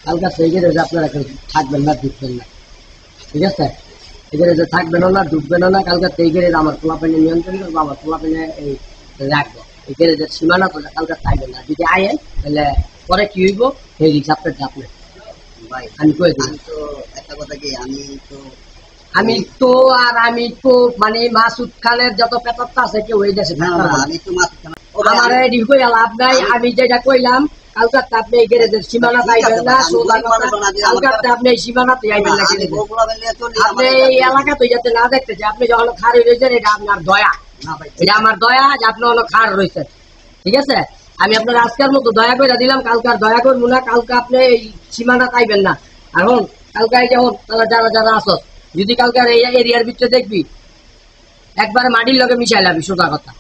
কালকা থেকে আপনারা থাকবেন না, ঢুকবেন না, ঠিক আছে? এখানে যে থাকবেনও না, ঢুকবেনও না। কালকা থেকে আমার পোলাপাইনে নিয়ন্ত্রণ করবো, আমার পোলাপাইনে এই রাখবো। এখানে যে সীমানা করে কালকা থাকবেন না। যদি আয়েন তাহলে পরে কি হইব সেই হিসাবটা আপনার ভাই আমি কয়ে দিই। তো একটা কথা কি, আমি তো মানে মাসুদ খানের যত পেতারটা আছে কেউ ওই দেশে আমার লাভ নাই। আমি যেটা কইলাম কালকাতে আপনি এই গ্যারেজের সীমানা পাইবেন না, কালকাতে আপনি এই সীমানাতে আইবেন না। আপনি এই এলাকা তো যাতে না দেখতে চাই, আপনি যখন খারি রয়েছেন এটা আপনার দয়া, এটা আমার দয়া যে আপনি হলো খার রয়েছেন, ঠিক আছে? আমি আপনার আজকের মতো দয়া করে দিলাম, কালকার দয়া করবো না। কালকে আপনি এই সীমানা পাইবেন না। এখন কালকায় যখন তারা যারা যারা আসো, যদি কালকার এই এরিয়ার ভিতরে দেখবি একবারে মাটির লগে মিশাইলাবি, সোজা কথা।